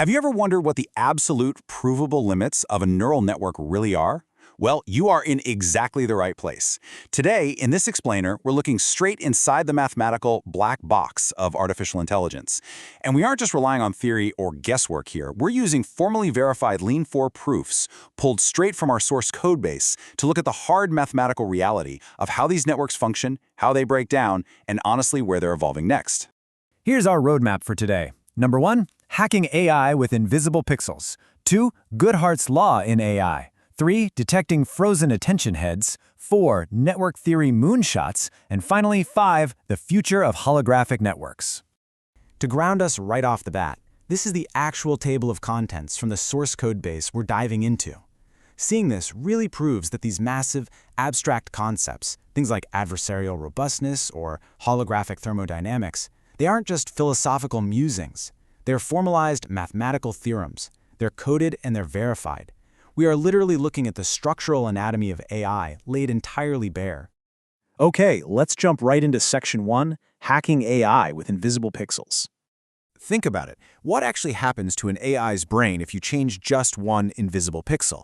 Have you ever wondered what the absolute provable limits of a neural network really are? Well, you are in exactly the right place. Today, in this explainer, we're looking straight inside the mathematical black box of artificial intelligence. And we aren't just relying on theory or guesswork here. We're using formally verified Lean 4 proofs pulled straight from our source code base to look at the hard mathematical reality of how these networks function, how they break down, and honestly where they're evolving next. Here's our roadmap for today. Number 1, hacking AI with invisible pixels. 2, Goodhart's law in AI. 3, detecting frozen attention heads. 4, network theory moonshots. And finally, 5, the future of holographic networks. To ground us right off the bat, this is the actual table of contents from the source code base we're diving into. Seeing this really proves that these massive, abstract concepts, things like adversarial robustness or holographic thermodynamics, they aren't just philosophical musings. They're formalized mathematical theorems. They're coded and they're verified. We are literally looking at the structural anatomy of AI laid entirely bare. Okay, let's jump right into Section 1, hacking AI with invisible pixels. Think about it. What actually happens to an AI's brain if you change just one invisible pixel?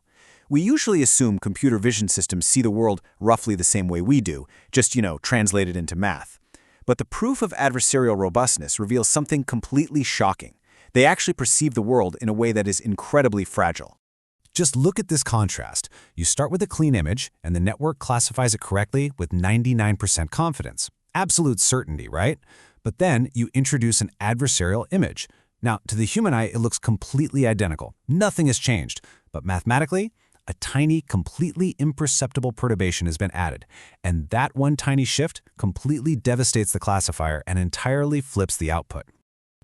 We usually assume computer vision systems see the world roughly the same way we do, just, translated into math. But the proof of adversarial robustness reveals something completely shocking. They actually perceive the world in a way that is incredibly fragile. Just look at this contrast. You start with a clean image, and the network classifies it correctly with 99% confidence. Absolute certainty, right? But then you introduce an adversarial image. Now, to the human eye, it looks completely identical. Nothing has changed. But mathematically, a tiny, completely imperceptible perturbation has been added. And that one tiny shift completely devastates the classifier and entirely flips the output.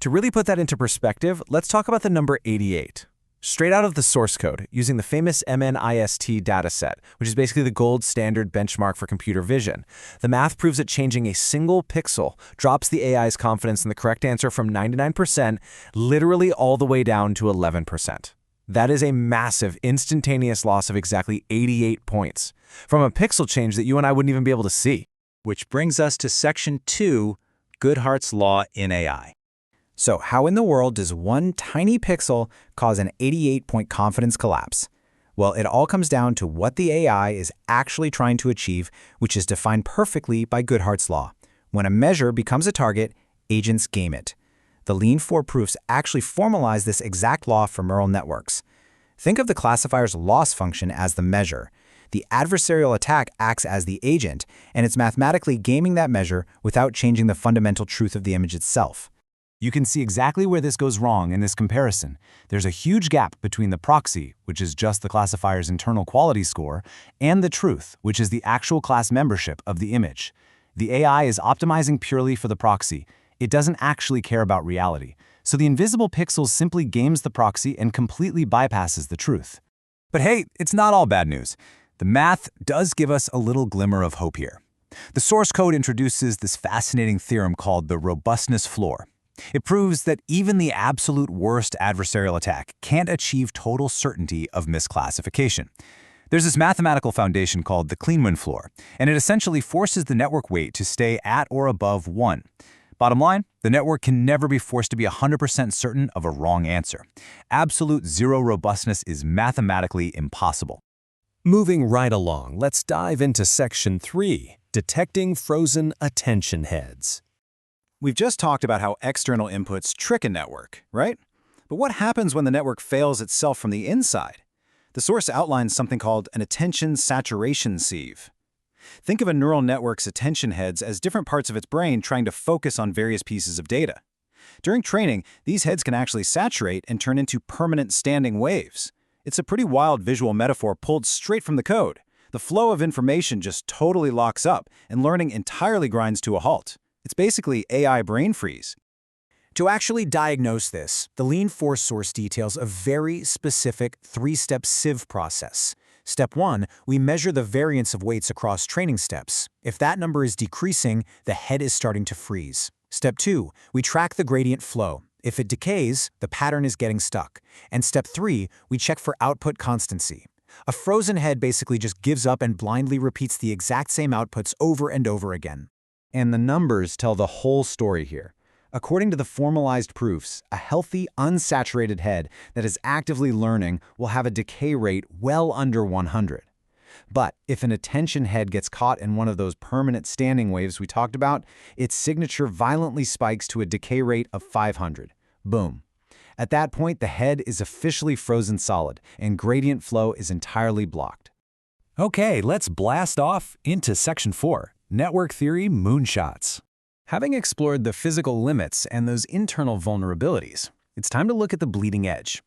To really put that into perspective, let's talk about the number 88. Straight out of the source code, using the famous MNIST dataset, which is basically the gold standard benchmark for computer vision, the math proves that changing a single pixel drops the AI's confidence in the correct answer from 99% literally all the way down to 11%. That is a massive, instantaneous loss of exactly 88 points from a pixel change that you and I wouldn't even be able to see. Which brings us to Section 2, Goodhart's law in AI. So how in the world does one tiny pixel cause an 88-point confidence collapse? Well, it all comes down to what the AI is actually trying to achieve, which is defined perfectly by Goodhart's law. When a measure becomes a target, agents game it. The Lean 4 proofs actually formalize this exact law for neural networks. Think of the classifier's loss function as the measure. The adversarial attack acts as the agent, and it's mathematically gaming that measure without changing the fundamental truth of the image itself. You can see exactly where this goes wrong in this comparison. There's a huge gap between the proxy, which is just the classifier's internal quality score, and the truth, which is the actual class membership of the image. The AI is optimizing purely for the proxy. It doesn't actually care about reality. So the invisible pixels simply games the proxy and completely bypasses the truth. But hey, it's not all bad news. The math does give us a little glimmer of hope here. The source code introduces this fascinating theorem called the robustness floor. It proves that even the absolute worst adversarial attack can't achieve total certainty of misclassification. There's this mathematical foundation called the Kleenman floor, and it essentially forces the network weight to stay at or above 1. Bottom line, the network can never be forced to be 100% certain of a wrong answer. Absolute zero robustness is mathematically impossible. Moving right along, let's dive into Section 3, detecting frozen attention heads. We've just talked about how external inputs trick a network, right? But what happens when the network fails itself from the inside? The source outlines something called an attention saturation sieve. Think of a neural network's attention heads as different parts of its brain trying to focus on various pieces of data. During training, these heads can actually saturate and turn into permanent standing waves. It's a pretty wild visual metaphor pulled straight from the code. The flow of information just totally locks up, and learning entirely grinds to a halt. It's basically AI brain freeze. To actually diagnose this, the Lean 4 source details a very specific 3-step sieve process. Step 1, we measure the variance of weights across training steps. If that number is decreasing, the head is starting to freeze. Step 2, we track the gradient flow. If it decays, the pattern is getting stuck. And step 3, we check for output constancy. A frozen head basically just gives up and blindly repeats the exact same outputs over and over again. And the numbers tell the whole story here. According to the formalized proofs, a healthy, unsaturated head that is actively learning will have a decay rate well under 100. But if an attention head gets caught in one of those permanent standing waves we talked about, its signature violently spikes to a decay rate of 500. Boom. At that point, the head is officially frozen solid, and gradient flow is entirely blocked. Okay, let's blast off into Section 4, Network Theory Moonshots. Having explored the physical limits and those internal vulnerabilities, it's time to look at the bleeding edge.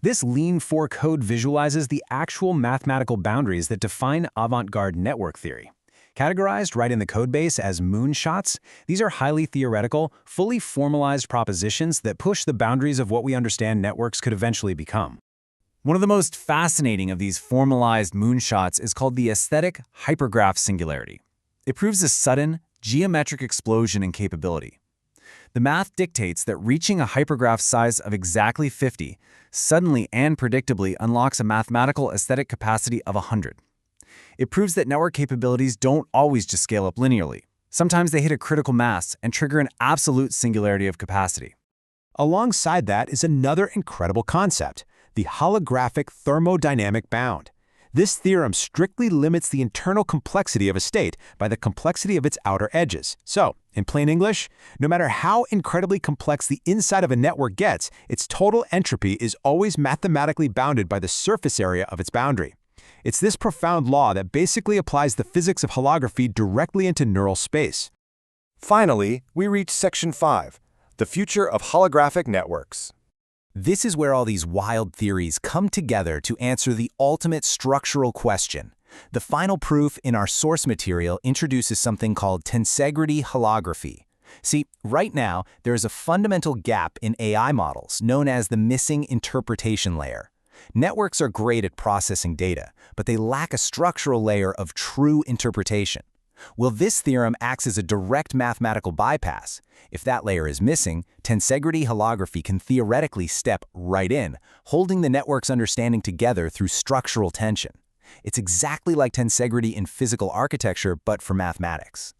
This Lean 4 code visualizes the actual mathematical boundaries that define avant-garde network theory. Categorized right in the codebase as moonshots, these are highly theoretical, fully formalized propositions that push the boundaries of what we understand networks could eventually become. One of the most fascinating of these formalized moonshots is called the aesthetic hypergraph singularity. It proves a sudden, geometric explosion in capability. The math dictates that reaching a hypergraph size of exactly 50 suddenly and predictably unlocks a mathematical aesthetic capacity of 100. It proves that network capabilities don't always just scale up linearly. Sometimes they hit a critical mass and trigger an absolute singularity of capacity. Alongside that is another incredible concept, the holographic thermodynamic bound. This theorem strictly limits the internal complexity of a state by the complexity of its outer edges. So, in plain English, no matter how incredibly complex the inside of a network gets, its total entropy is always mathematically bounded by the surface area of its boundary. It's this profound law that basically applies the physics of holography directly into neural space. Finally, we reach Section 5, the future of holographic networks. This is where all these wild theories come together to answer the ultimate structural question. The final proof in our source material introduces something called tensegrity holography. See, right now, there is a fundamental gap in AI models known as the missing interpretation layer. Networks are great at processing data, but they lack a structural layer of true interpretation. Well, this theorem acts as a direct mathematical bypass. If that layer is missing, tensegrity holography can theoretically step right in, holding the network's understanding together through structural tension. It's exactly like tensegrity in physical architecture, but for mathematics.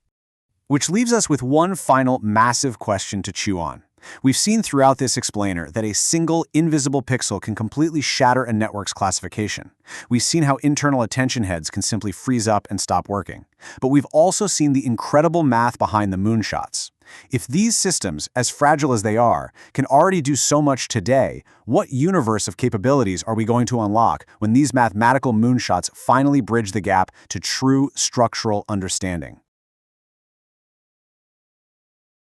Which leaves us with one final massive question to chew on. We've seen throughout this explainer that a single invisible pixel can completely shatter a network's classification. We've seen how internal attention heads can simply freeze up and stop working. But we've also seen the incredible math behind the moonshots. If these systems, as fragile as they are, can already do so much today, what universe of capabilities are we going to unlock when these mathematical moonshots finally bridge the gap to true structural understanding?